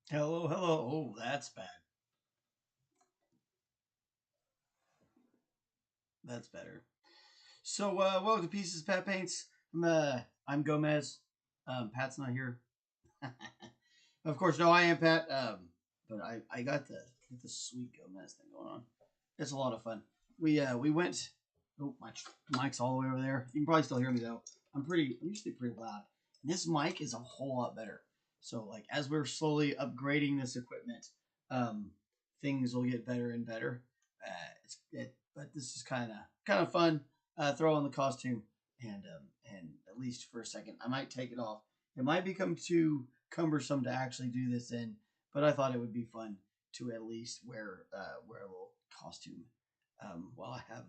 Hello, hello. Oh, that's bad. That's better. So, welcome to Pieces Pat Paints. I'm Gomez. Pat's not here. Of course, no, I am Pat. But I got the sweet Gomez thing going on. It's a lot of fun. We went. Oh, my mic's all the way over there. You can probably still hear me though. I'm usually pretty loud. This mic is a whole lot better. So like as we're slowly upgrading this equipment, things will get better and better. But this is kind of fun. Throw on the costume and at least for a second, I might take it off. It might become too cumbersome to actually do this in, but I thought it would be fun to at least wear a little costume while I have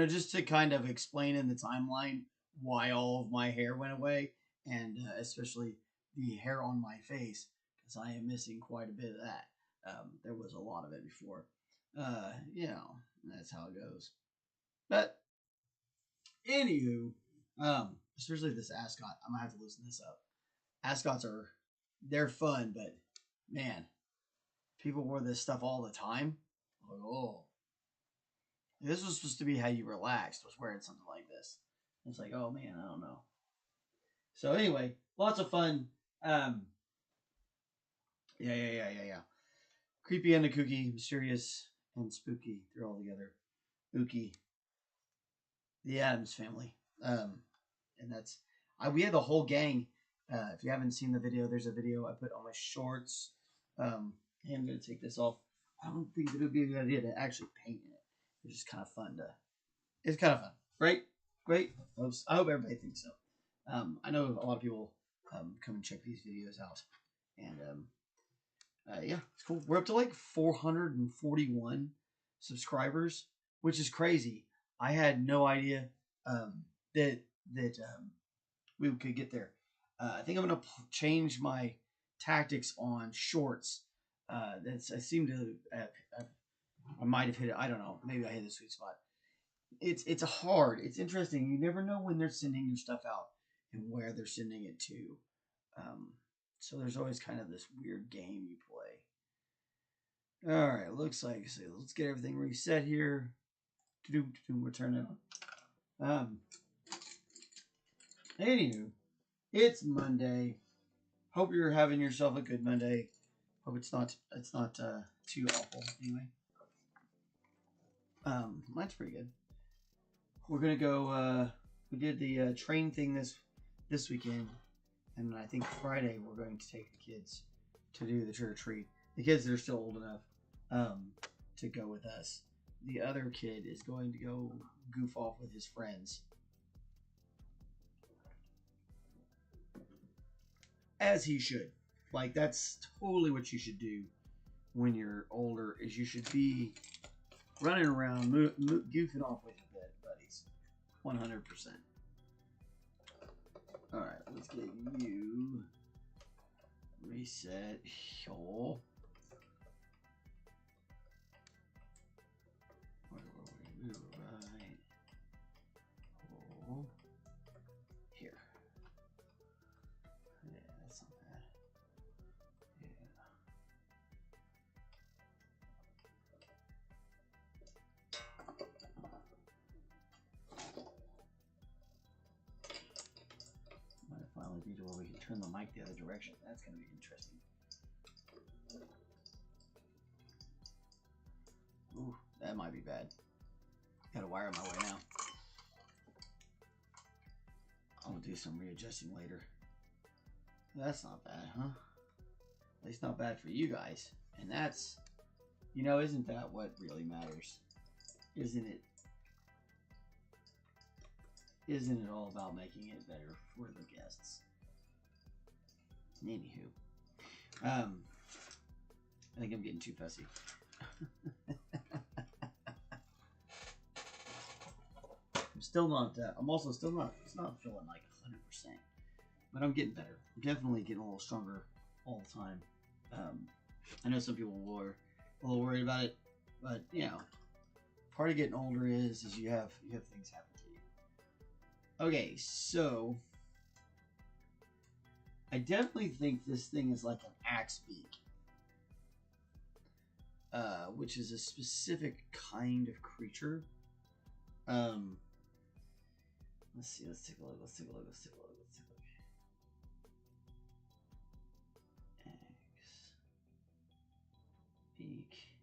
just to kind of explain in the timeline why all of my hair went away, and especially the hair on my face, because I am missing quite a bit of that. There was a lot of it before. That's how it goes. But anywho, especially this ascot, I'm gonna have to loosen this up. Ascots they're fun, but man, people wore this stuff all the time. Like, oh, this was supposed to be how you relaxed, was wearing something like this. It's like, oh man, I don't know. So anyway, lots of fun. Yeah. Creepy and kooky, mysterious and spooky. They're all together. Ookie. The Addams family. And that's we had the whole gang. If you haven't seen the video, there's a video I put on my shorts. And I'm gonna take this off. I don't think it would be a good idea to actually paint in it. It's just kind of fun to. It's kind of fun, right? Great. I hope everybody thinks so. I know a lot of people come and check these videos out, and yeah, it's cool. We're up to like 441 subscribers, which is crazy. I had no idea that we could get there. I think I'm gonna change my tactics on shorts. I seem to I might have hit it. I don't know. Maybe I hit the sweet spot. It's hard. It's interesting. You never know when they're sending your stuff out and where they're sending it to. So there's always kind of this weird game you play. All right, looks like so. Let's get everything reset here. We're turning on. Anywho, it's Monday. Hope you're having yourself a good Monday. Hope it's not too awful. Anyway, mine's pretty good. We're gonna go. We did the train thing this weekend, and I think Friday we're going to take the kids to do the trick or treat. The kids that are still old enough to go with us. The other kid is going to go goof off with his friends, as he should. Like that's totally what you should do when you're older. Is you should be running around, goofing off with your buddies, 100%. All right, let's get you reset. Oh. Where were we? We were right. Oh. Here. Yeah, that's not bad. Yeah. Might finally be to where we can turn the mic the other direction. That's going to be interesting. Ooh, that might be bad. Gotta wire my way now. I'll do some readjusting later. That's not bad, huh? At least not bad for you guys. And that's, you know, isn't that what really matters? Isn't it? Isn't it all about making it better for the guests? Anywho. I think I'm getting too fussy. I'm also still not, it's not feeling like 100%, but I'm getting better. I'm definitely getting a little stronger all the time. I know some people were a little worried about it, but you know, part of getting older is you have things happen to you. Okay, so I definitely think this thing is like an axe beak, which is a specific kind of creature. Let's see. Let's take a look. Let's take a look. Let's take a look. Let's take a look. Axe beak.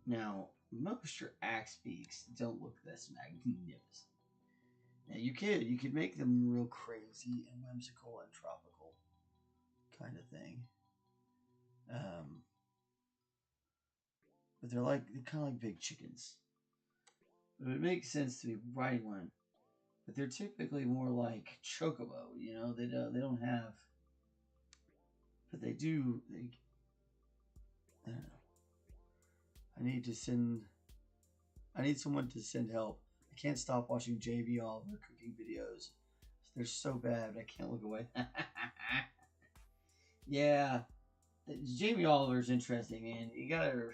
Now, most your axe beaks don't look this magnificent. Now, you could make them real crazy and whimsical and tropical kind of thing. But they're kind of like big chickens. It would make sense to be riding one, but they're typically more like chocobo. You know, they don't have, but they do. I don't know. I need someone to send help. I can't stop watching JV Oliver cooking videos. They're so bad, I can't look away. Yeah, Jamie Oliver's interesting, man. You gotta.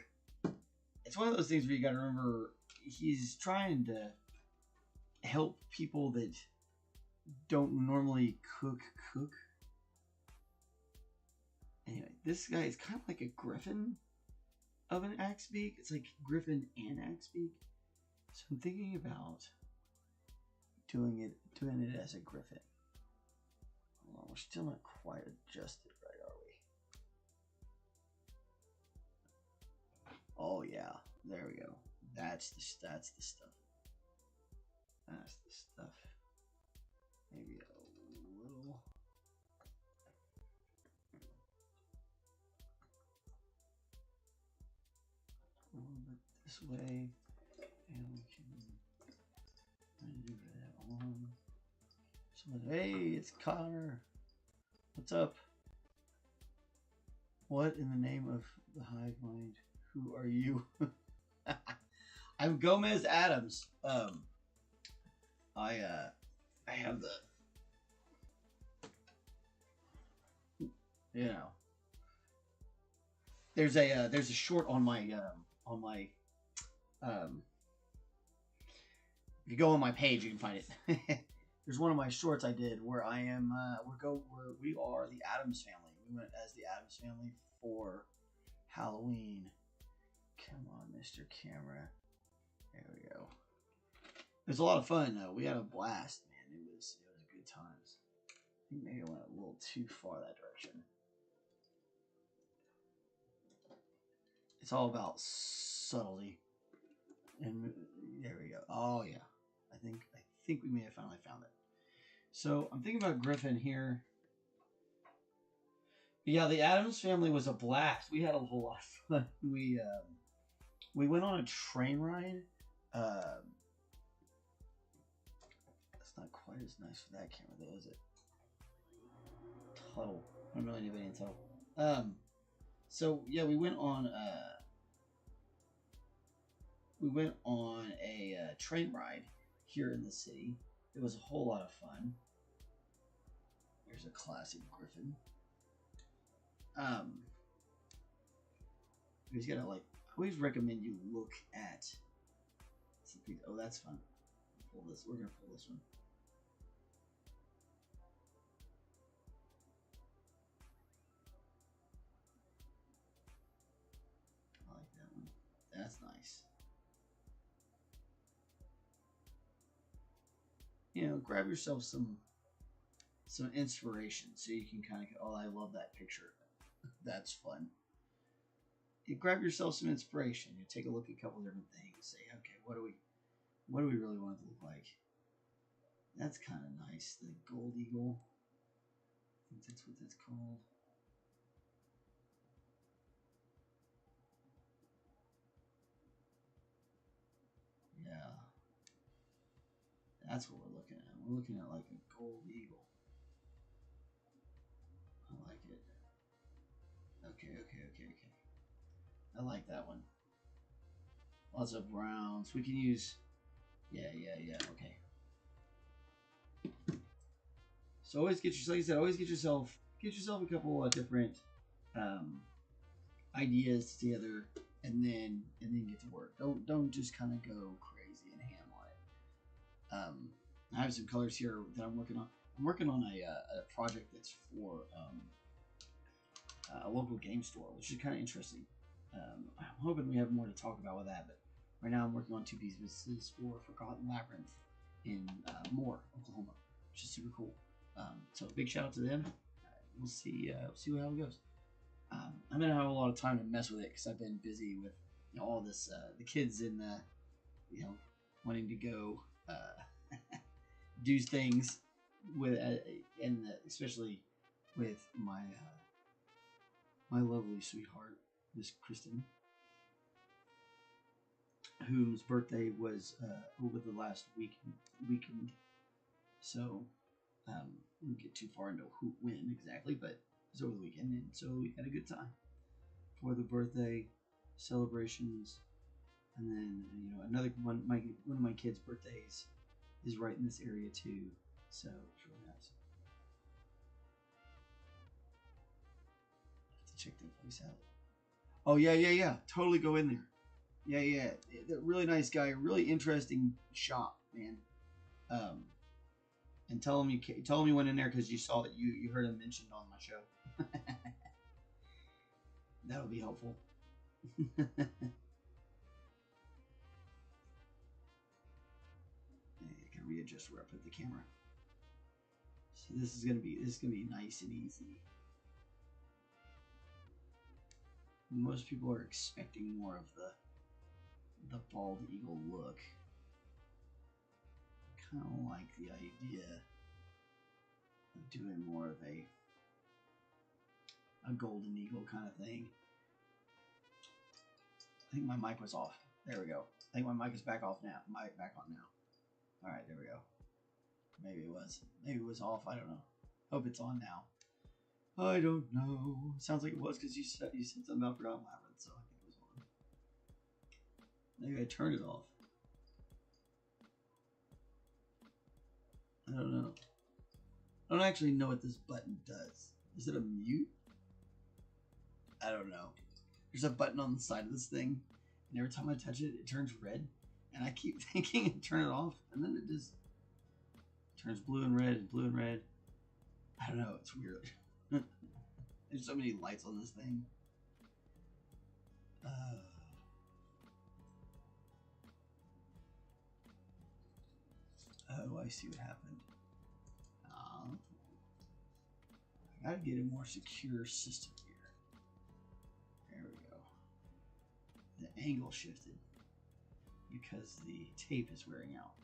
It's one of those things where you gotta remember. He's trying to help people that don't normally cook. Anyway, this guy is kind of like a griffin of an axe beak. It's like griffin and axe beak. So I'm thinking about doing it as a griffin. Hold on, we're still not quite adjusted right, are we? Oh yeah, there we go. That's the stuff. That's the stuff. Maybe a little. A little bit this way, and we can do that on. Hey, it's Connor. What's up? What in the name of the hive mind? Who are you? I'm Gomez Adams. I have the, you know, there's a short on my if you go on my page you can find it. There's one of my shorts I did where I am we are the Adams family. We went as the Adams family for Halloween. Come on, Mr. Camera. There we go. It was a lot of fun though. We had a blast, man. It was good times. I think maybe I went a little too far that direction. It's all about subtlety. And there we go. Oh yeah. I think we may have finally found it. So I'm thinking about Griffin here. But yeah, the Adams family was a blast. We had a whole lot of fun. We went on a train ride. That's not quite as nice for that camera though, is it? Tuttle. I don't know anybody in Tuttle. So yeah, we went on a train ride here in the city. It was a whole lot of fun. There's a classic Griffin. You just gotta I always recommend you look at something. Oh, that's fun. Pull this. We're gonna pull this one. I like that one. That's nice. You know, grab yourself some inspiration so you can kind of go, oh, I love that picture. That's fun. you grab yourself some inspiration. You take a look at a couple different things. Say, okay, what do we really want it to look like? That's kind of nice. The gold eagle. I think that's what that's called. Yeah. That's what we're looking at. We're looking at like a gold eagle. I like it. Okay. I like that one. Lots of browns. We can use. Yeah. Okay. So always get yourself, like I said, always get yourself a couple of different ideas together, and then get to work. Don't just kind of go crazy and ham on it. I have some colors here that I'm working on. I'm working on a project that's for a local game store, which is kind of interesting. I'm hoping we have more to talk about with that, but right now I'm working on 2 pieces for Forgotten Labyrinth in Moore, Oklahoma, which is super cool. So big shout out to them. We'll see how it goes. I'm gonna have a lot of time to mess with it because I've been busy with all this, the kids in the, wanting to go do things with, and especially with my my lovely sweetheart, Miss Kristen, whose birthday was over the last weekend. So we won't get too far into when exactly, but it was over the weekend, and so we had a good time for the birthday celebrations. And then another one, one of my kids' birthdays is right in this area too, so it's really nice. I have to check that place out. Oh yeah, totally go in there. Yeah, really nice guy, really interesting shop, man. And tell him you went in there because you saw that you heard him mentioned on my show. That'll be helpful. I can readjust where I put the camera. So this is gonna be nice and easy. Most people are expecting more of the bald eagle look. Kind of like the idea of doing more of a golden eagle kind of thing. I think my mic was off. There we go. I think my mic is back off now. Mic back on now. All right, there we go. Maybe it was. Maybe it was off. I don't know. Hope it's on now. I don't know. Sounds like it was because you said something about Forgotten Labyrinth, so I think it was on. Maybe I turned it off. I don't know. I don't actually know what this button does. Is it a mute? I don't know. There's a button on the side of this thing, and every time I touch it, it turns red. And I keep thinking to turn it off, and then it just turns blue and red and blue and red. I don't know. It's weird. There's so many lights on this thing. Oh, I see what happened. I gotta get a more secure system here. There we go. The angle shifted because the tape is wearing out.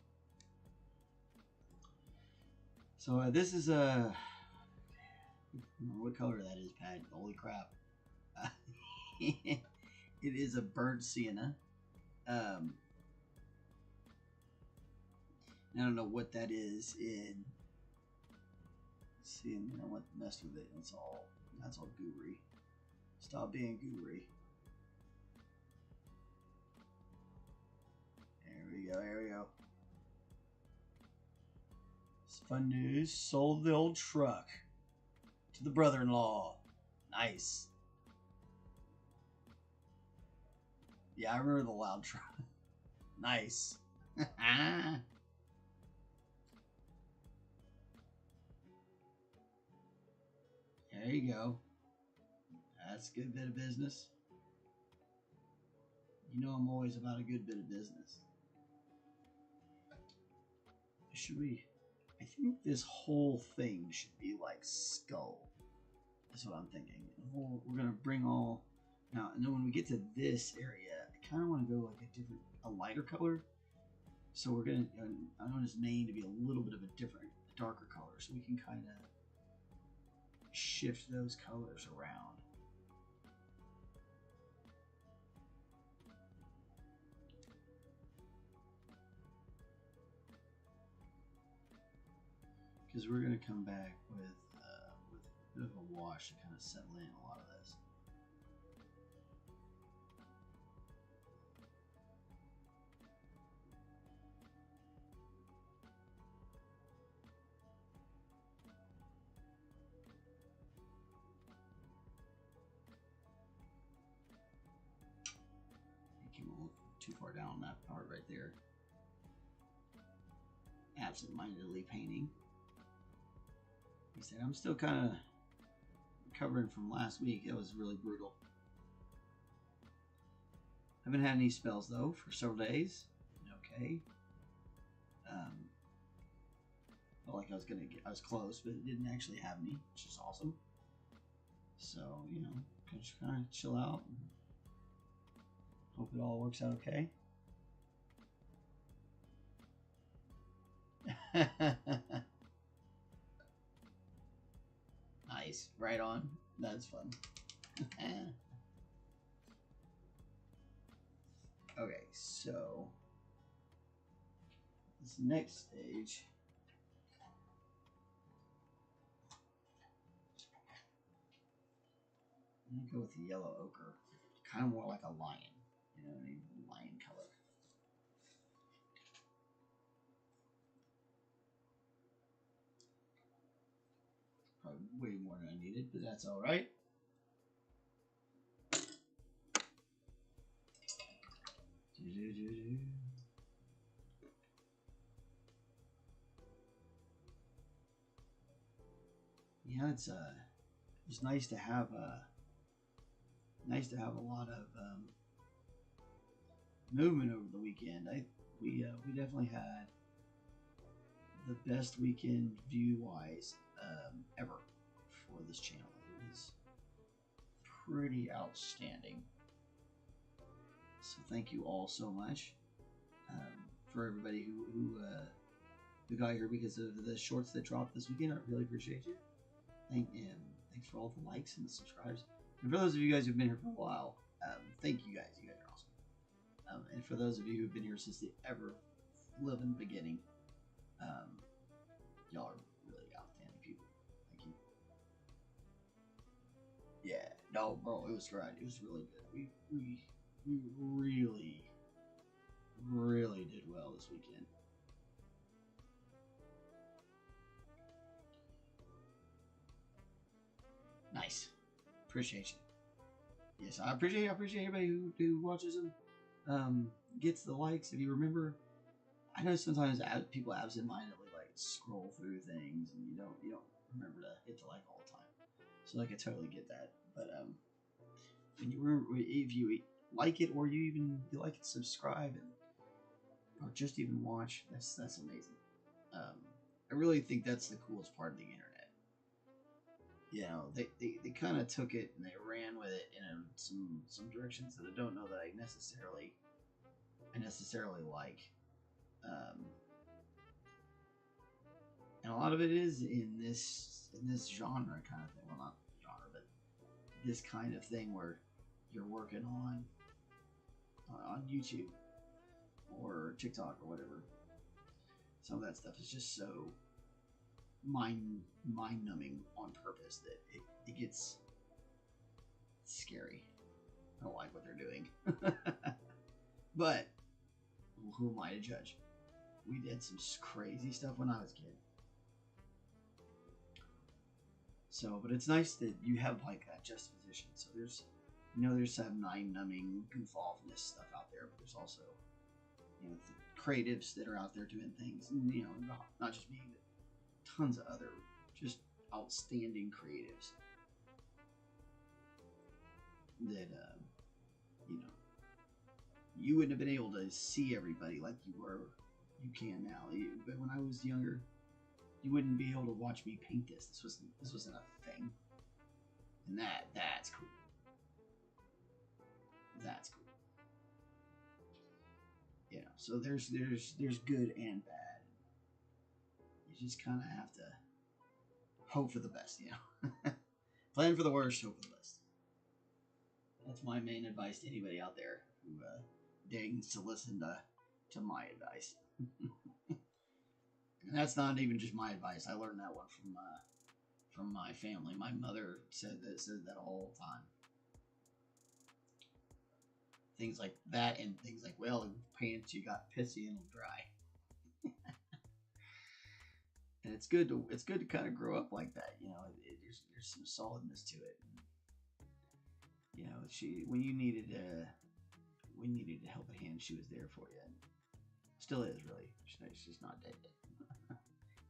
So this is a... I don't know what color that is, Pat. Holy crap. It is a burnt sienna. I don't know what that is in... See, I want to mess with it. That's all gooey. Stop being gooey. There we go. It's fun news. Sold the old truck to the brother-in-law. Nice. Yeah, I remember the loud truck. Nice. There you go. That's a good bit of business. You know I'm always about a good bit of business. I think this whole thing should be like skull. That's what I'm thinking. We're gonna bring all Now, and then when we get to this area, I kind of want to go like a lighter color. So we're gonna, I want his mane to be a little bit of a darker color, so we can kind of shift those colors around. Because we're gonna come back with a bit of a wash to kind of settle in a lot of this. Came a little too far down that part right there. Absent-mindedly painting. He said, I'm still kind of recovering from last week. It was really brutal. Haven't had any spells though for several days. Okay. Felt like I was close, but it didn't actually have me, which is awesome. So, you know, just kind of chill out and hope it all works out okay. Nice. Right on. That's fun. Okay, so this next stage. I'm gonna go with the yellow ochre. Kind of more like a lion. You know, a lion color. Probably way more than I needed, but that's all right. Yeah, it's nice to have a lot of movement over the weekend. We definitely had the best weekend view-wise ever for this channel. It was pretty outstanding. So thank you all so much for everybody who got here because of the shorts that dropped this weekend. I really appreciate you. Thanks for all the likes and the subscribes. And for those of you guys who've been here for a while, thank you guys. You guys are awesome. And for those of you who've been here since the ever-living beginning, y'all are really outstanding people. Thank you. Yeah, no, bro, it was great. It was really good. We really did well this weekend. Nice. Appreciate you. Yes, I appreciate everybody who watches them, gets the likes. If you remember, I know sometimes people absent-mindedly like scroll through things and you don't remember to hit the like all the time. So like I totally get that. But when you remember, if you like it or you like it, subscribe or just even watch, that's amazing. I really think that's the coolest part of the internet. You know, they kind of took it and they ran with it in some directions that I don't know that I necessarily like. And a lot of it is in this genre kind of thing. Well, not genre, but this kind of thing where you're working on YouTube or TikTok or whatever. Some of that stuff is just so mind-numbing on purpose that it gets scary. I don't like what they're doing. But who am I to judge? We did some crazy stuff when I was a kid. So, but it's nice that you have like that juxtaposition. So there's some mind-numbing goof-offness stuff out there, but there's also, creatives that are out there doing things, and, not just me, but tons of other just outstanding creatives that you wouldn't have been able to see everybody like you can now. But when I was younger, you wouldn't be able to watch me paint this. This wasn't a thing, and that's cool. that's cool. You know, so there's good and bad. You just kind of have to hope for the best, you know. Plan for the worst, hope for the best. That's my main advice to anybody out there who deigns to listen to my advice. And that's not even just my advice. I learned that one from my family. My mother said that all the time. Things like that, and things like, well, pants you got pissy and dry. And it's good to kind of grow up like that, you know. There's some solidness to it. You know, when you needed a helping hand, she was there for you, and still is, really. She's not dead yet.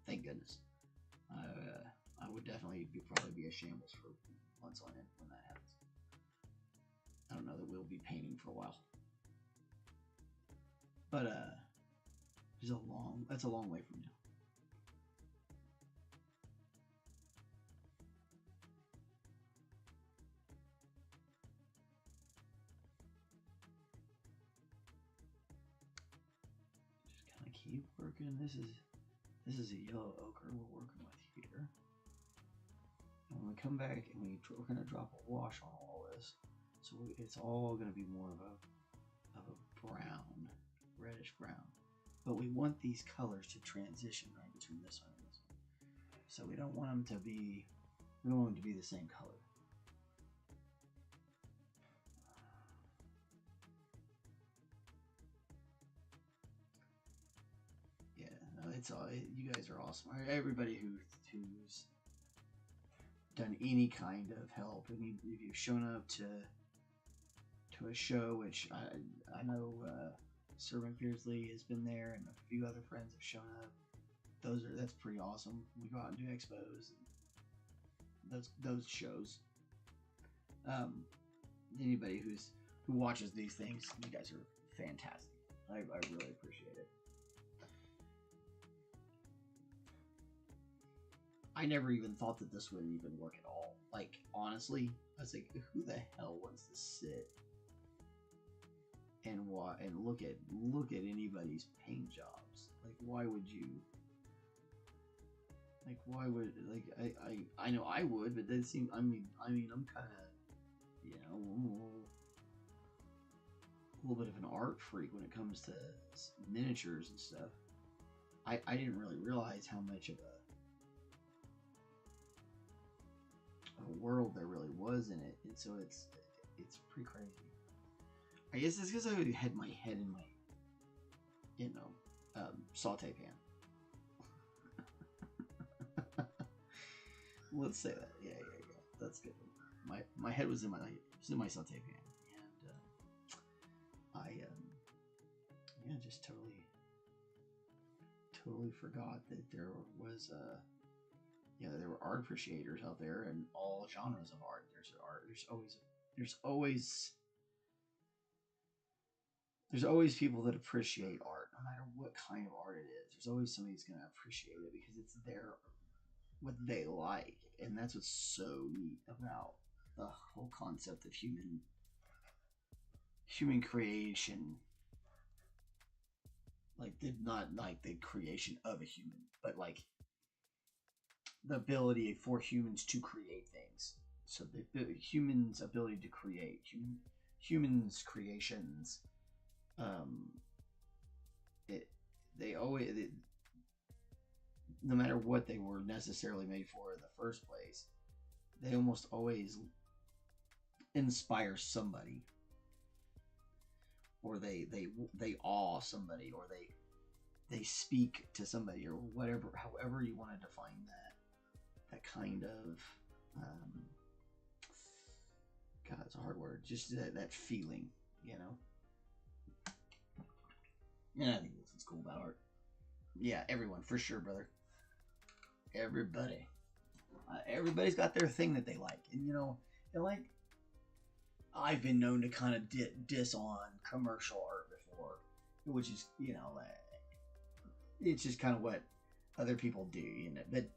Thank goodness. I would definitely probably be a shambles for months on end when that happens. I don't know that we'll be painting for a while, but that's a long way from now. Just kind of keep working. This is a yellow ochre we're working with here. And when we come back and we're going to drop a wash on all this, so it's all going to be more of a brown, reddish brown. But we want these colors to transition right between this one and this one. So we don't want them to be the same color. Yeah, no, it's all, you guys are awesome. Everybody who's done any kind of help, if you've shown up to a show, which I know Sir McBeardsly has been there, and a few other friends have shown up. That's pretty awesome. We go out and do expos, and those shows. Anybody who watches these things, you guys are fantastic. I really appreciate it. I never even thought that this would even work at all. Like, honestly, I was like, who the hell wants to sit and look at anybody's paint jobs? Like, why would you? Like, why would, like, I know I would, but that seems, I mean, I'm kind of, you know, a little bit of an art freak when it comes to miniatures and stuff. I didn't really realize how much of a world there really was in it, and so it's pretty crazy. I guess it's because I had my head in my, you know, saute pan. Let's say that. Yeah. That's good. My head was in my saute pan, and I just totally forgot that there was there were art appreciators out there in all genres of art. There's always people that appreciate art, no matter what kind of art it is. There's always somebody who's going to appreciate it because it's what they like, and that's what's so neat about the whole concept of human creation. Like, not like the creation of a human, but like the ability for humans to create things. So the humans' ability to create, humans' creations, no matter what they were necessarily made for in the first place, they almost always inspire somebody, or they awe somebody, or they speak to somebody, or whatever, however you want to define that kind of God, it's a hard word, just that feeling, you know. Yeah, I think that's what's cool about art. Yeah, everyone, for sure, brother. Everybody's got their thing that they like, and you know, like, I've been known to kind of diss on commercial art before, which is, you know, it's just kind of what other people do, you know. But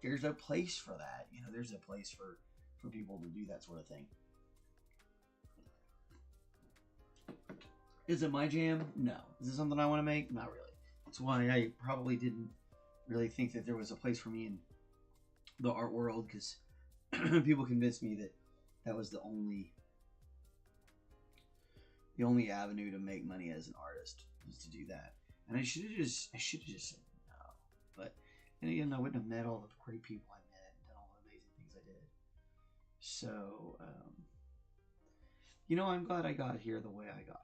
there's a place for that, you know. There's a place for people to do that sort of thing. Is it my jam? No. Is it something I want to make? Not really. That's why I probably didn't really think that there was a place for me in the art world, because people convinced me that that was the only avenue to make money as an artist, was to do that. And I should have just said no. But then again, I wouldn't have met all the great people I met and done all the amazing things I did. So, you know, I'm glad I got here the way I got here.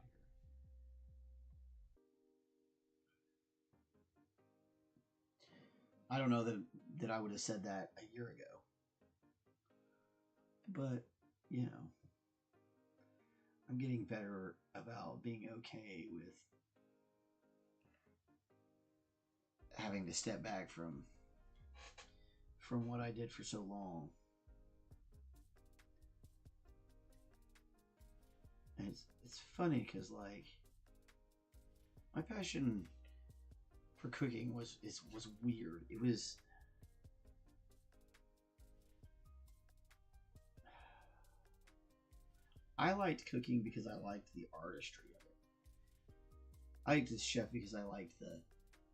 I don't know that I would have said that a year ago. But, you know, I'm getting better about being okay with having to step back from what I did for so long. And it's funny because, like, my passion for cooking was weird. It was, I liked cooking because I liked the artistry of it. I liked the chef because I liked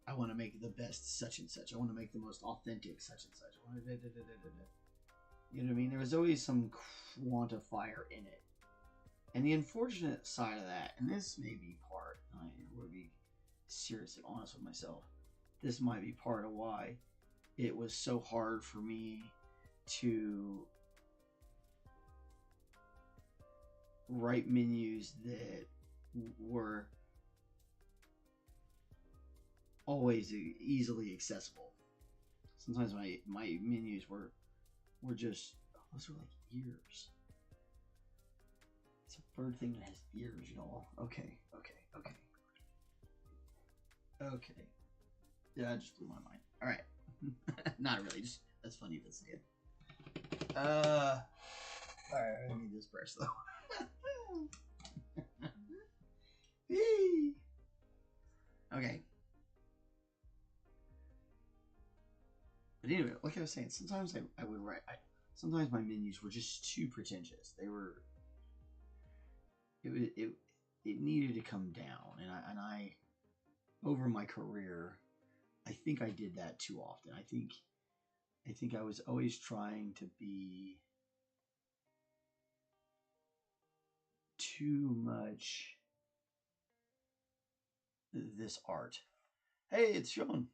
I want to make the best such and such. I want to make the most authentic such and such. You know what I mean? There was always some quantifier in it. And the unfortunate side of that, and this may be part, I will be seriously honest with myself, this might be part of why it was so hard for me to write menus that were always easily accessible. Sometimes my menus were just, those are like ears. It's a bird thing that has ears, y'all. Okay. Yeah, that just blew my mind. Alright. Not really, just that's funny to say it. Alright, I need this brush though. Okay. But anyway, like I was saying, sometimes I would write. Sometimes my menus were just too pretentious. They were. It needed to come down, and I over my career, I think I did that too often. I think I was always trying to be too much this art. Hey, it's Sean.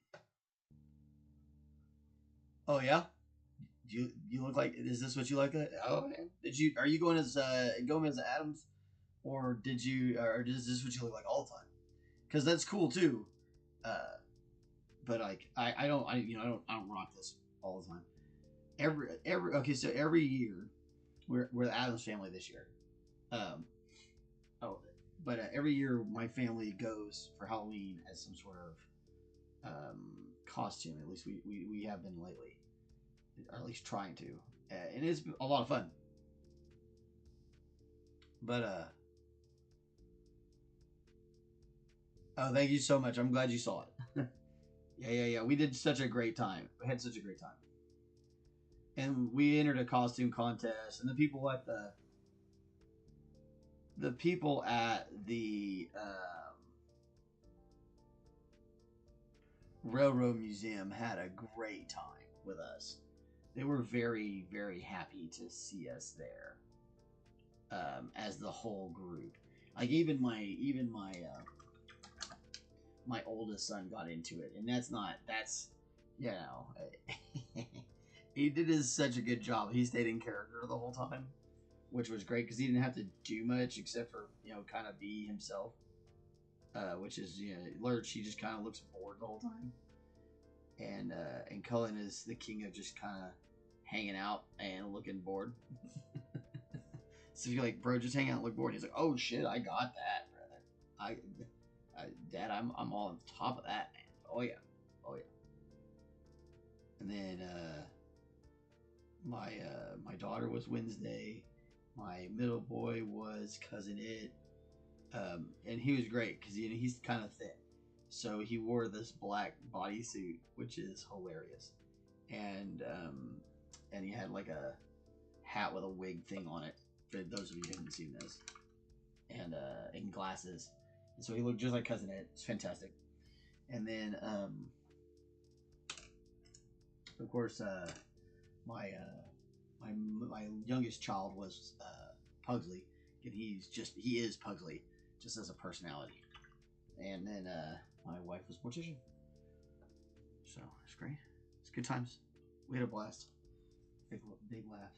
Oh yeah, you look like, is this what you like? Oh man, are you going as Gomez Adams, or is this what you look like all the time? Because that's cool too. But like I don't rock this all the time. Every year we're the Adams family this year. Every year my family goes for Halloween as some sort of costume. At least we have been lately, or at least trying to, and it's a lot of fun. But oh, thank you so much. I'm glad you saw it. Yeah. We did such a great time. We had such a great time, and we entered a costume contest, and the people at the Railroad Museum had a great time with us. They were very, very happy to see us there, as the whole group. Like even my oldest son got into it, and that's he did such a good job. He stayed in character the whole time, which was great because he didn't have to do much except for kind of be himself. Which is Lurch. He just kind of looks bored the whole time, and Cullen is the king of just kind of hanging out and looking bored. So if you're like, bro, just hang out and look bored, he's like, oh shit, I got that, brother. Dad, I'm all on top of that, man. Oh yeah. And then my daughter was Wednesday. My middle boy was Cousin It. And he was great because he's kind of thin, so he wore this black bodysuit, which is hilarious, and he had like a hat with a wig thing on it. For those of you who haven't seen this, and glasses, And so he looked just like Cousin Ed. It's fantastic. And then, of course, my my youngest child was Pugsley, and he is Pugsley, just as a personality. And then my wife was Mortician. So it's great. It's good times. We had a blast. Big laugh.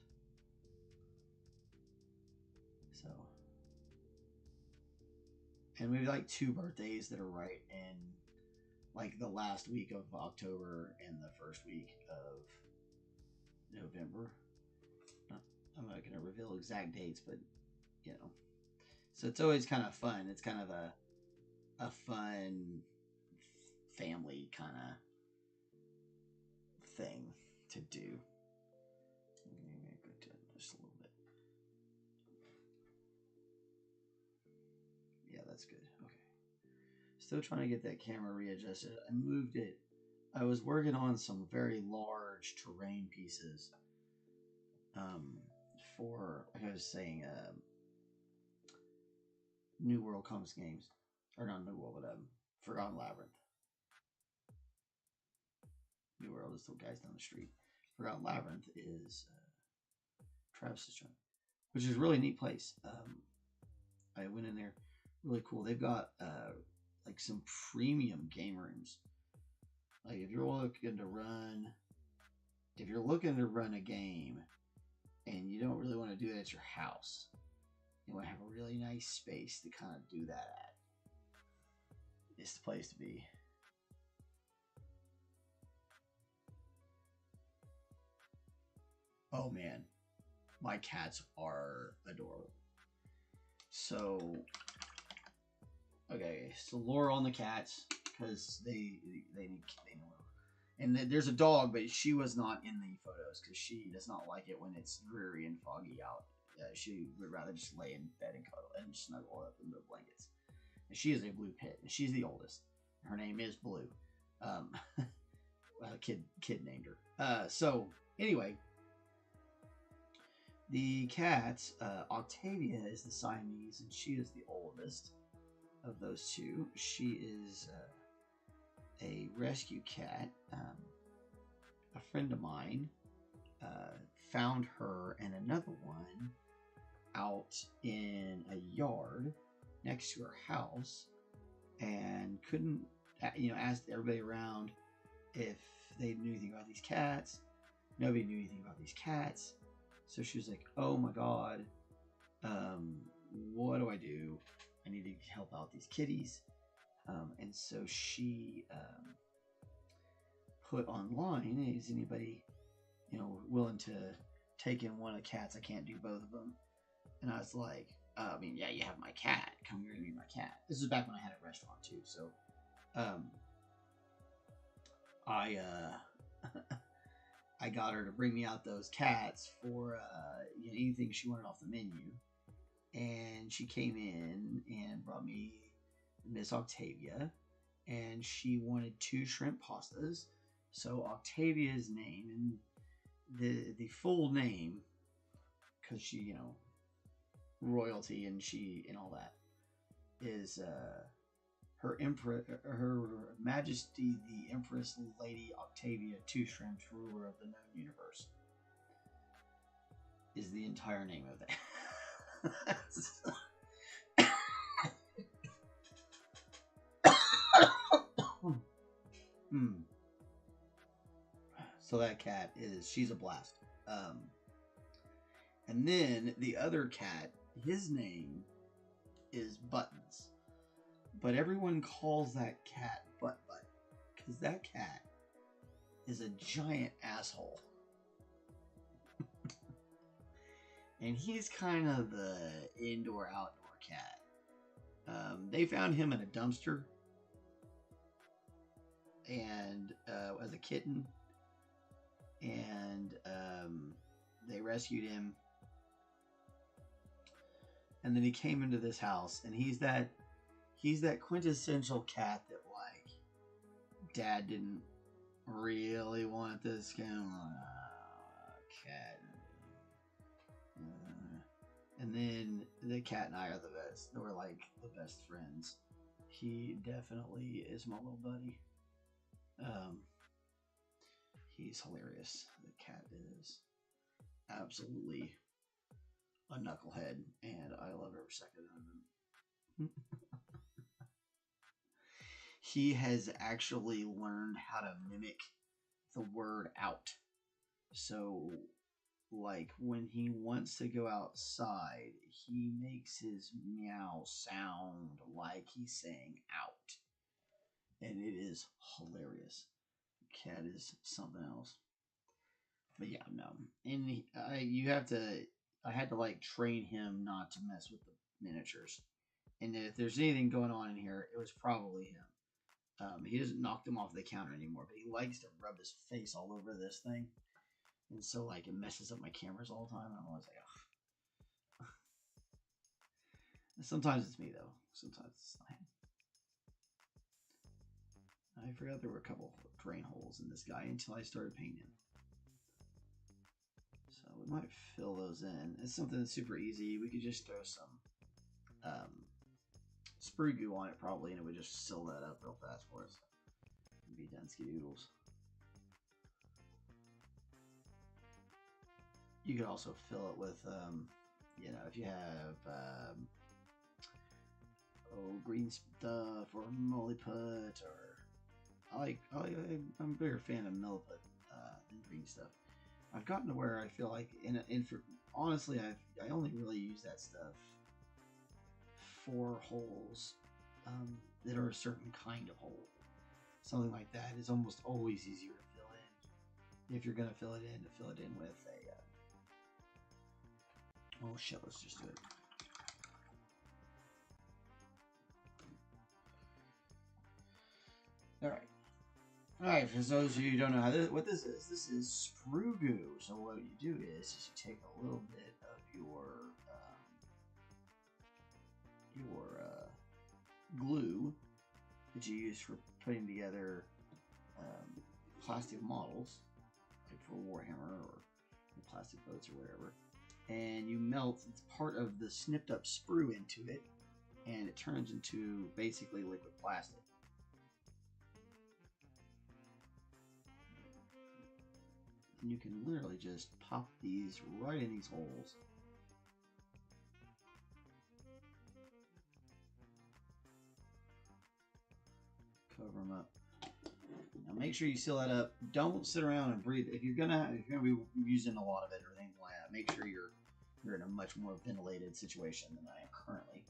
So, and we have like 2 birthdays that are right in like the last week of October and the first week of November. I'm not going to reveal exact dates, but you know, so it's always kind of fun. It's kind of a fun family kind of thing to do. Maybe go to just a little bit. Yeah, that's good. Okay. Still trying to get that camera readjusted. I moved it. I was working on some very large terrain pieces. For like I was saying, New World Comics games, or not New World, but Forgotten Labyrinth. New World is the guys down the street. Forgotten Labyrinth is Travis's joint, which is a really neat place. I went in there, really cool. They've got like some premium game rooms. Like if you're looking to run a game and you don't really want to do it at your house, you want to have a really nice space to kind of do that at. It's the place to be. Oh man, my cats are adorable. So, okay, so lore on the cats because they know. And there's a dog, but she was not in the photos because she does not like it when it's dreary and foggy out. She would rather just lay in bed and cuddle and snuggle up in the blankets. And she is a blue pit, and she's the oldest. Her name is Blue. Kid named her. So anyway, the cats, Octavia is the Siamese, and she is the oldest of those 2. She is a rescue cat. A friend of mine found her and another one out in a yard next to her house, and couldn't, asked everybody around if they knew anything about these cats. Nobody knew anything about these cats. So she was like, oh my god, what do I do? I need to help out these kitties. And so she put online, is anybody, willing to take in one of the cats? I can't do both of them. And I was like, yeah, you have my cat. Come here to meet my cat. This is back when I had a restaurant too. So, I got her to bring me out those cats for anything she wanted off the menu. And she came in and brought me Miss Octavia, and she wanted 2 shrimp pastas. So Octavia's name, and the full name, because she, royalty and all that, is Her Majesty the Empress Lady Octavia 2 Shrimps, ruler of the known universe, is the entire name of that. So that cat she's a blast. And then the other cat, his name is Buttons. But everyone calls that cat Butt, because that cat is a giant asshole. And he's kind of the indoor-outdoor cat. They found him in a dumpster, and as a kitten, and they rescued him. And then he came into this house, and he's that quintessential cat that, like, Dad didn't really want this kind of cat. And then the cat and I are the best. We're like the best friends. He definitely is my little buddy. He's hilarious. The cat is absolutely a knucklehead, and I love every second of him. He has actually learned how to mimic the word out. So, like, when he wants to go outside, he makes his meow sound like he's saying out. And it is hilarious. The cat is something else. But yeah, no. And I had to, like, train him not to mess with the miniatures. And if there's anything going on in here, it was probably him. He doesn't knock them off the counter anymore, but he likes to rub his face all over this thing. And so, like, it messes up my cameras all the time. And I'm always like, ugh. Sometimes it's me, though. Sometimes it's not him. I forgot there were a couple of drain holes in this guy until I started painting. So we might fill those in. It's something that's super easy. We could just throw some sprue goo on it probably, and it would just seal that up real fast for us. And be done skidoodles. You could also fill it with, you know, if you have green stuff or milliput, or I'm a bigger fan of milliput than green stuff. I've gotten to where I feel like, honestly, I only really use that stuff for holes that are a certain kind of hole. Something like that is almost always easier to fill in. If you're going to fill it in with a... oh shit, let's just do it. Alright, for those of you who don't know what this is sprue goo. So what you do is you take a little bit of your glue that you use for putting together plastic models, like for Warhammer or plastic boats or whatever, and you melt part of the snipped up sprue into it, and it turns into basically liquid plastic. And you can literally just pop these right in these holes. Cover them up. Now make sure you seal that up. Don't sit around and breathe. If you're gonna be using a lot of it or anything like that, make sure you're in a much more ventilated situation than I am currently.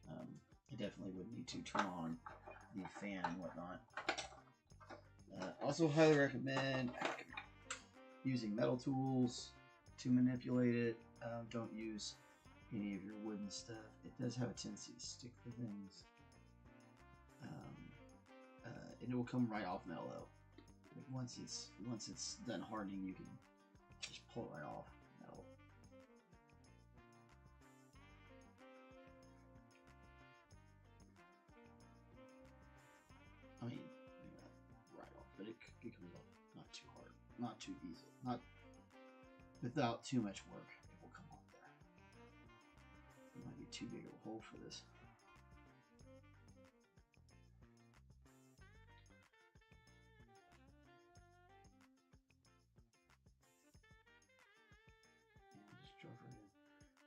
I definitely would need to turn on the fan and whatnot. Also highly recommend using metal tools to manipulate it. Don't use any of your wooden stuff. It does have a tendency to stick to things. And it will come right off metal though. Like once it's done hardening, you can just pull it right off metal. I mean, right off, but it comes off not too hard, not too easy, not without too much work. It will come off there. It might be too big of a hole for this.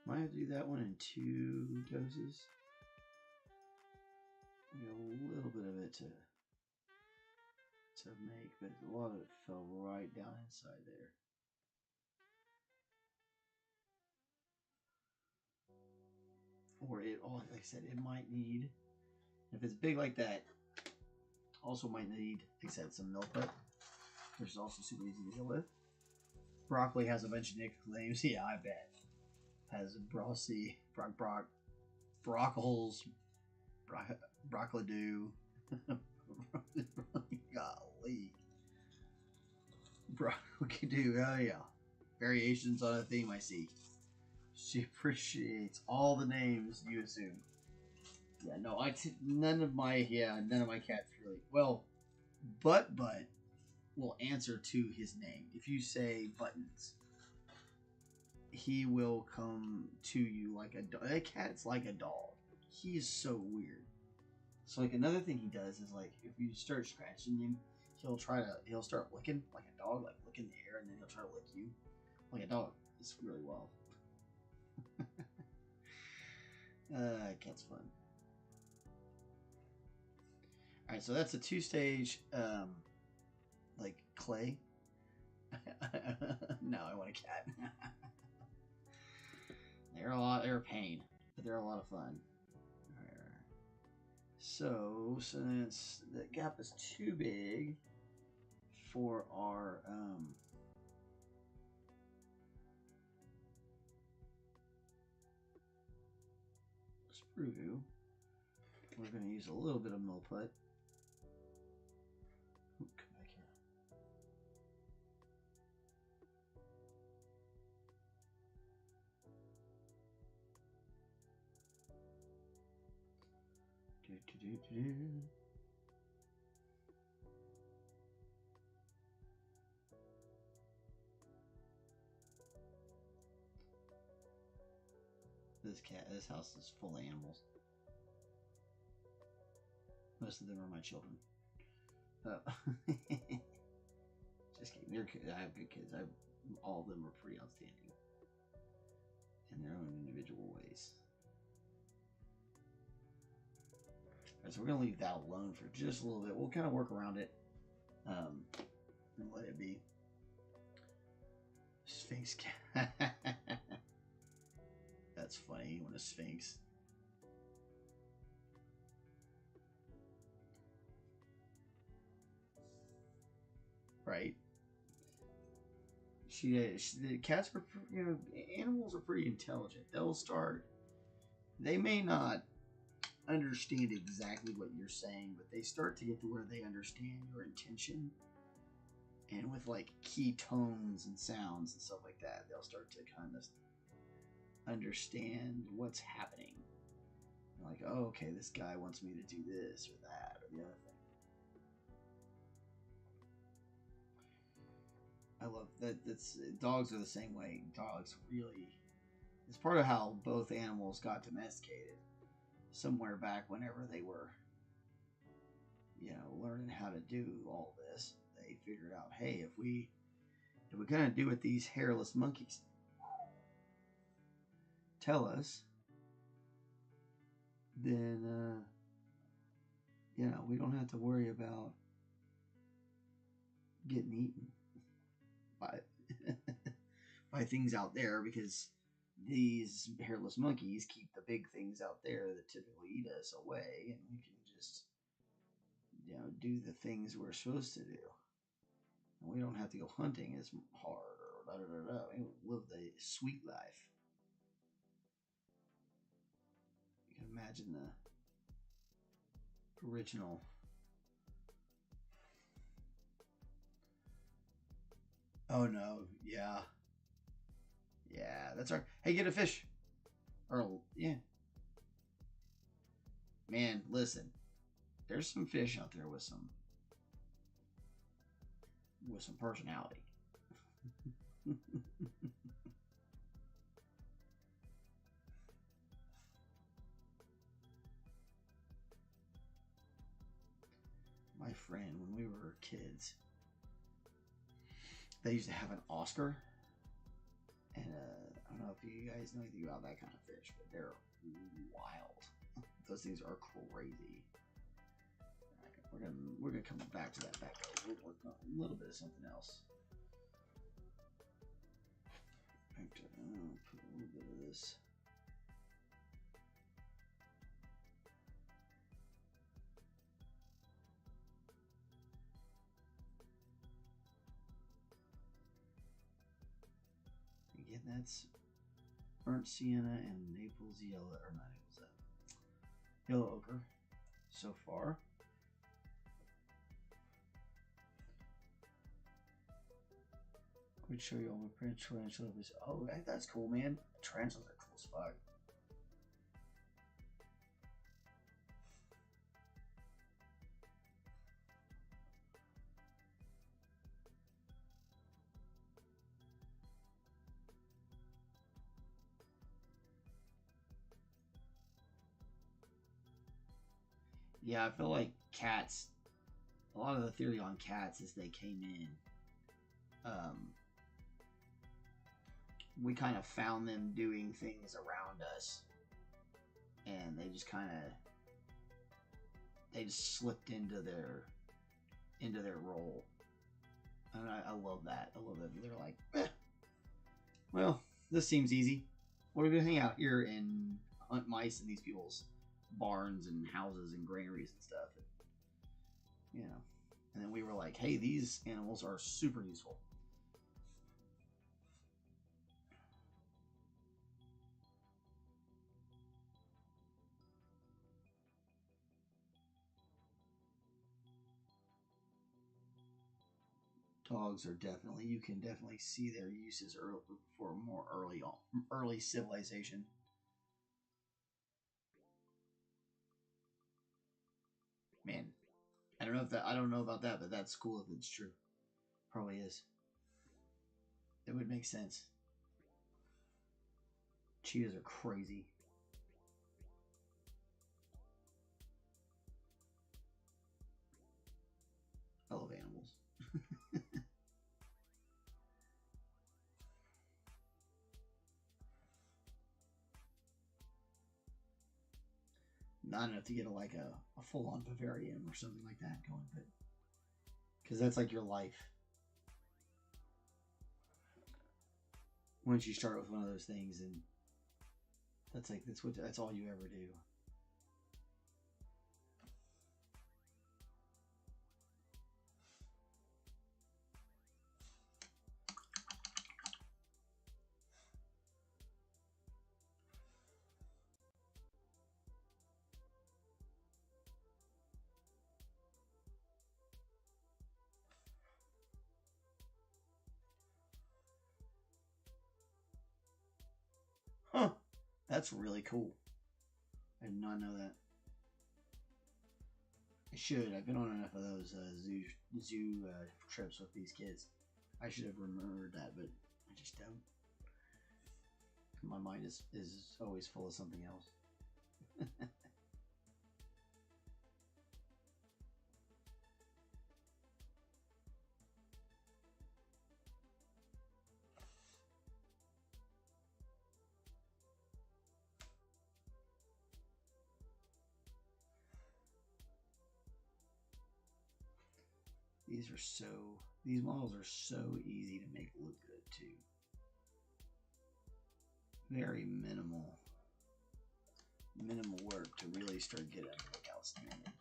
Might have to do that one in 2 doses. Maybe a little bit of it to make, but a lot of it fell right down inside there. Or like I said, it might need, if it's big like that, also might need, like I said, some milliput, which is also super easy to deal with. Broccoli has a bunch of nicknames. Yeah, I bet. Has Brossy, Brockles, Brockladoo. Golly. Brockladoo, oh yeah. Variations on a theme, I see. She appreciates all the names you assume. Yeah, no, none of my cats really. Well, Butt will answer to his name. If you say Buttons, he will come to you like a dog. That cat's like a dog. He is so weird. So like another thing he does is like if you start scratching him, he'll start licking like a dog, like licking the air, and then he'll try to lick you like a dog. It's really wild. Cat's fun. All right, so that's a 2-stage, like clay. No, I want a cat. They're a pain, but they're a lot of fun. All right. So since the gap is too big for our sprue, we're going to use a little bit of milliput. Ooh, come back here. This house is full of animals. Most of them are my children. Just kidding. They're good. I have good kids. All of them are pretty outstanding in their own individual ways. All right, so we're gonna leave that alone for just a little bit. We'll kind of work around it and let it be. Sphinx cat. That's funny when a sphinx. Right. The cats are, animals are pretty intelligent. They may not understand exactly what you're saying, but they start to get to where they understand your intention. And with like key tones and sounds and stuff like that, they'll start to kind of understand what's happening. Like, oh, okay, this guy wants me to do this or that or the other thing. I love that. Dogs are the same way. Dogs really, it's part of how both animals got domesticated. Somewhere back whenever they were, learning how to do all this, they figured out, hey, if we kind of do what these hairless monkeys tell us, then we don't have to worry about getting eaten by by things out there, because these hairless monkeys keep the big things out there that typically eat us away, and we can just do the things we're supposed to do, and we don't have to go hunting as hard or We live the sweet life. You can imagine the original Oh no, yeah. Yeah, that's our hey, get a fish. Or yeah. Man, listen. There's some fish out there with some personality. My friend, when we were kids, they used to have an Oscar, and I don't know if you guys know anything about that kind of fish, but they're wild. Those things are crazy. We're gonna come back to that back. We'll work on a little bit of something else. Put a little bit of this. Again, that's burnt sienna and Naples yellow, or not Naples, yellow ochre so far. We'd show you all my print tarantula. Oh, that's cool, man. Tarantulas are cool as fuck. Yeah, I feel like cats. A lot of the theory on cats is they came in. We kind of found them doing things around us, and they just slipped into their role. And I love that. I love that they're like, well, this seems easy. We're gonna hang out here and hunt mice in these people's barns and houses and granaries and stuff. And, and then we were like, hey, these animals are super useful. Dogs are definitely, you can definitely see their uses for more early civilization. Man, I don't know about that, but that's cool if it's true. Probably is. It would make sense. Cheetahs are crazy. I love animals. Not enough to get a full-on vivarium or something like that going, but because that's like your life. Once you start with one of those things, and that's all you ever do. Huh. That's really cool. I did not know that. I should. I've been on enough of those zoo trips with these kids. I should have remembered that, but I just don't. My mind is always full of something else. These models are so easy to make look good too. Very minimal work to really start getting them to look outstanding.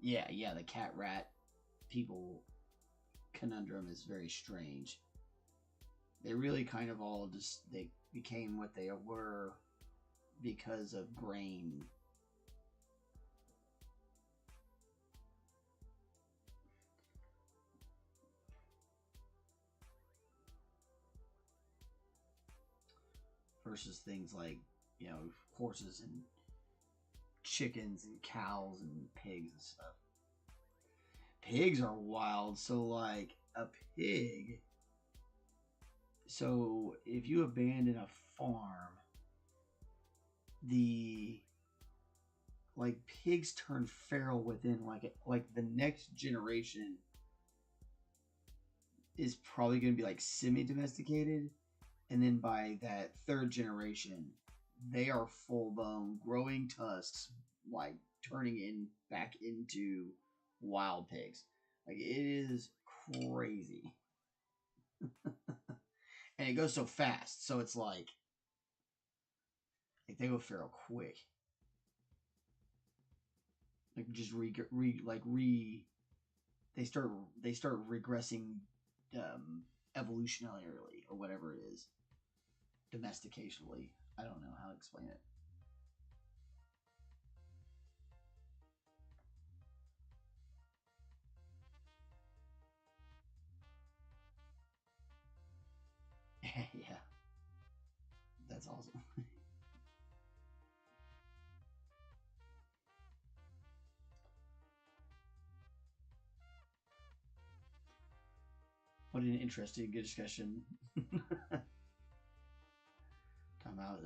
Yeah, the cat rat people conundrum is very strange. They really kind of all they became what they were because of grain. Versus things like, horses and chickens and cows and pigs and stuff. Pigs are wild. So like a pig, so if you abandon a farm, the pigs turn feral within like the next generation is probably going to be like semi-domesticated, and then by that third generation they are full-blown growing tusks, like turning back into wild pigs. Like, it is crazy. And it goes so fast, so it's like they go feral quick. Like, just they start regressing evolutionarily, or whatever it is, domesticationally. I don't know how to explain it. That's awesome. What an interesting discussion. Talking about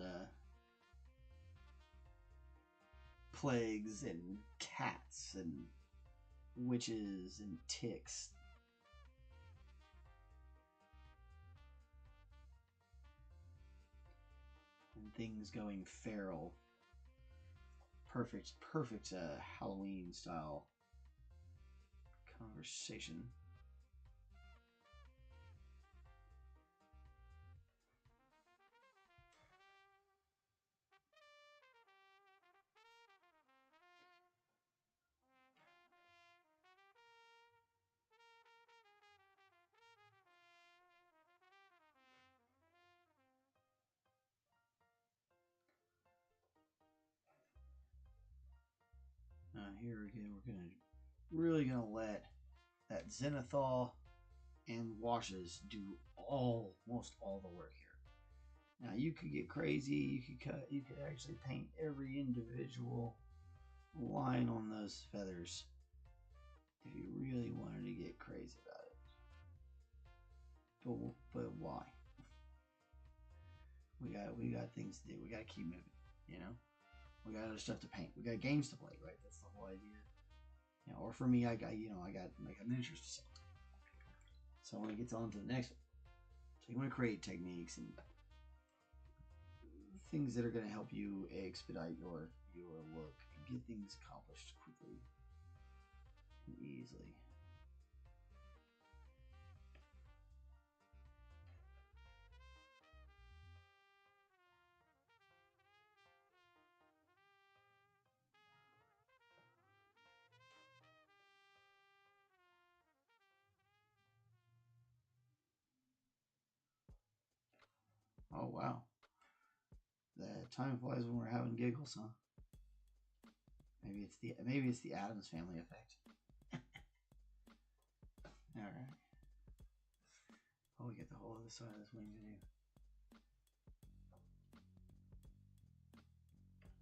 plagues and cats and witches and ticks. And things going feral. Perfect Halloween style conversation. Here again, we're really gonna let that Zenithal and washes do almost all the work here. Now you could get crazy. You could actually paint every individual line on those feathers if you really wanted to get crazy about it. But why? We got things to do. We got to keep moving. You know. We got other stuff to paint. We got games to play, right? That's the whole idea. You know, or for me, I got miniatures to sell. So I want to get on to the next one. So you want to create techniques and things that are going to help you expedite your work and get things accomplished quickly and easily. Oh wow. The time flies when we're having giggles, huh? Maybe it's the Addams Family effect. Alright. Oh, we get the whole other side of this wing to do.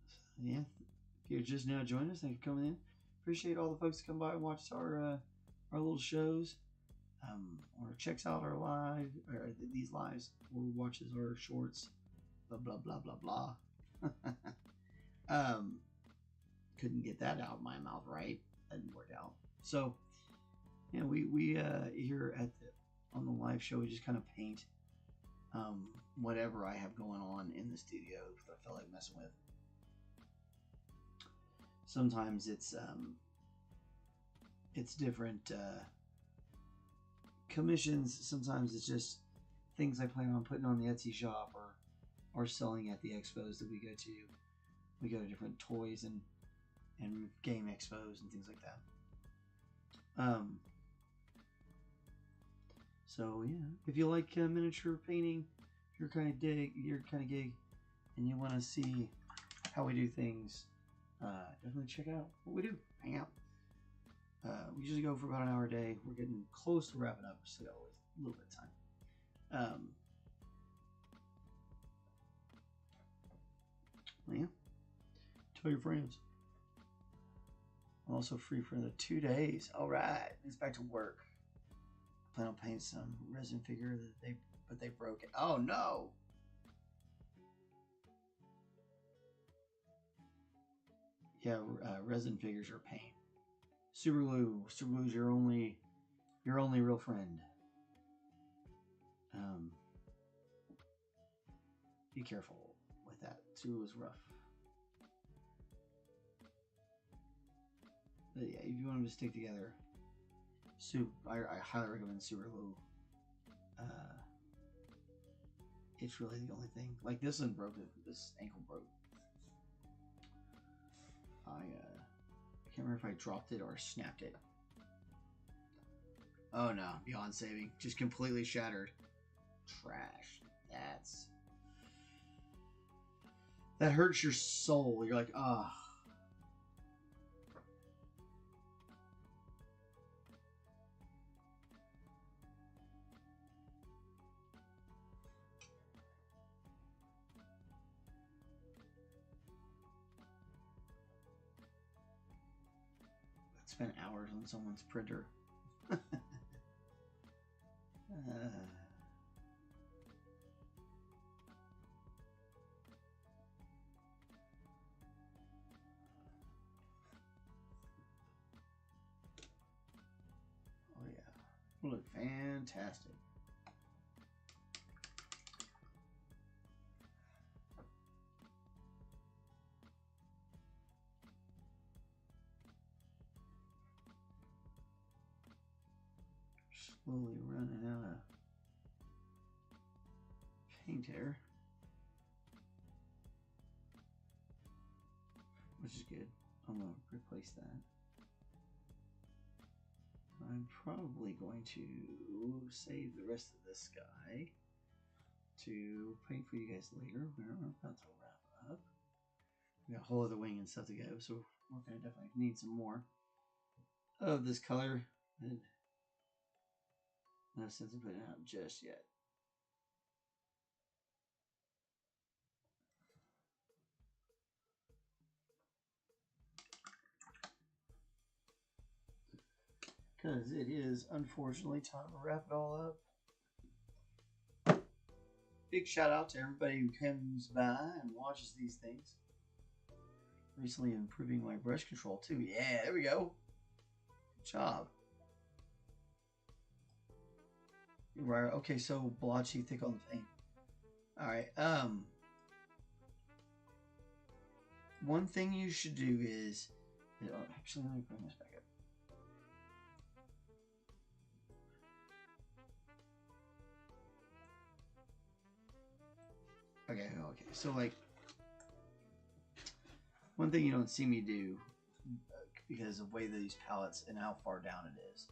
So, yeah. If you're just now joining us, thank you for coming in. Appreciate all the folks that come by and watch our little shows. Or checks out our live or these lives or watches our shorts, blah blah blah blah blah. Couldn't get that out of my mouth right. That didn't work out. So yeah, we here on the live show we just kind of paint whatever I have going on in the studio that I feel like messing with. Sometimes it's different commissions. Sometimes it's just things I plan on putting on the Etsy shop or selling at the expos that we go to. We go to different toys and game expos and things like that. So yeah, if you like miniature painting, if you're kind of gig, and you want to see how we do things, definitely check out what we do. Hang out. We usually go for about an hour a day. We're getting close to wrapping up. Still got a little bit of time. Yeah. Tell your friends. I'm also free for the 2 days. All right, it's back to work. I plan on painting some resin figure but they broke it. Oh no! Yeah, resin figures are pain. Super glue's your only real friend. Be careful with that. Super glue is rough. But yeah, if you want them to stick together, I highly recommend super glue. It's really the only thing. Like this one broke. This ankle broke. I can't remember if I dropped it or snapped it. Oh no, beyond saving. Just completely shattered. Trash. That hurts your soul. You're like, ah. Oh. spend hours on someone's printer. Oh yeah, look fantastic. Slowly running out of paint here, which is good. I'm gonna replace that. I'm probably going to save the rest of this guy to paint for you guys later. We're about to wrap up. We got a whole other wing and stuff to go, so we're gonna definitely need some more of this color. And no sense in putting it out just yet. Because it is unfortunately time to wrap it all up. Big shout out to everybody who comes by and watches these things. Recently improving my brush control too. Yeah, there we go. Good job. Right. Okay, so blotchy, thick on the paint. All right. One thing you should do is, actually, let me bring this back up. Okay. So like, one thing you don't see me do because of the way these palettes and how far down it is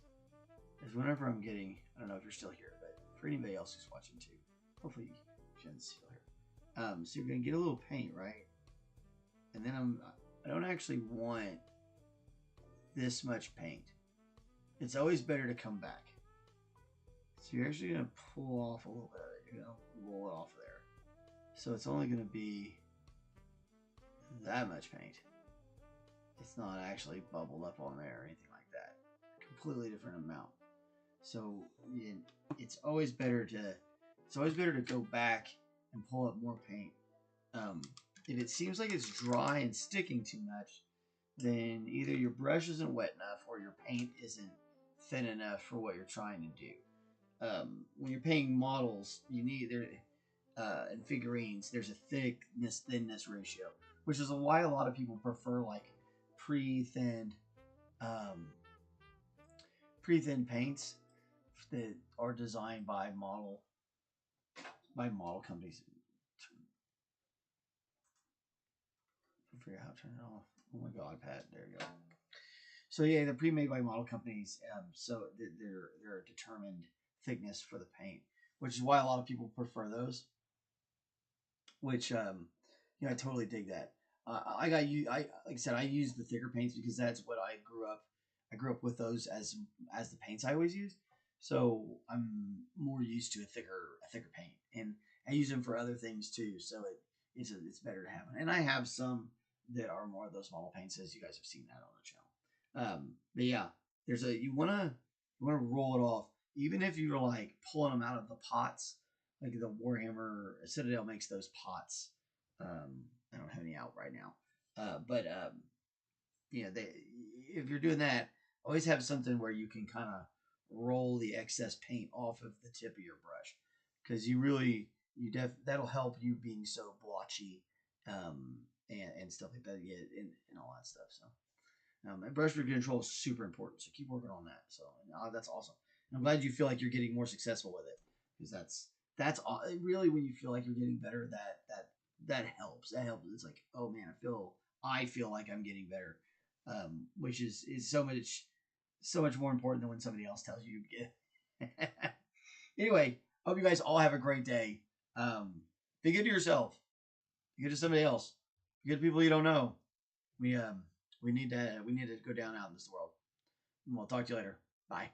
whenever I'm getting, I don't know if you're still here, but for anybody else who's watching too, hopefully Jen's still here. So you're gonna get a little paint, right? And then I don't actually want this much paint. It's always better to come back. So you're actually gonna pull off a little bit of it. You're gonna roll it off there. So it's only gonna be that much paint. It's not actually bubbled up on there or anything like that. Completely different amount. So it's always better to go back and pull up more paint. If it seems like it's dry and sticking too much, then either your brush isn't wet enough or your paint isn't thin enough for what you're trying to do. When you're painting models, you need and figurines, there's a thickness-thinness ratio, which is why a lot of people prefer like pre-thinned paints that are designed by model companies. I figure out how to turn it off. Oh my god, Pat, there you go. So yeah, they're pre-made by model companies, so they're a determined thickness for the paint, which is why a lot of people prefer those. Which I totally dig that. Like I said, I use the thicker paints because that's what I grew up. I grew up with those as the paints I always used. So I'm more used to a thicker paint, and I use them for other things too. So it's better to have them. And I have some that are more of those model paints, as you guys have seen that on the channel. But yeah, you wanna roll it off, even if you're like pulling them out of the pots, like the Warhammer Citadel makes those pots. I don't have any out right now, but if you're doing that, always have something where you can kind of roll the excess paint off of the tip of your brush, because that'll help you being so blotchy, and stuff like that, and all that stuff. So brush control is super important, so keep working on that. So that's awesome. And I'm glad you feel like you're getting more successful with it, because that's really when you feel like you're getting better, that helps. That helps. It's like, oh man, I feel like I'm getting better, which is so much more important than when somebody else tells you you get. Anyway, hope you guys all have a great day. Be good to yourself. Be good to somebody else. Be good to people you don't know. We need to go down out in this world. And we'll talk to you later. Bye.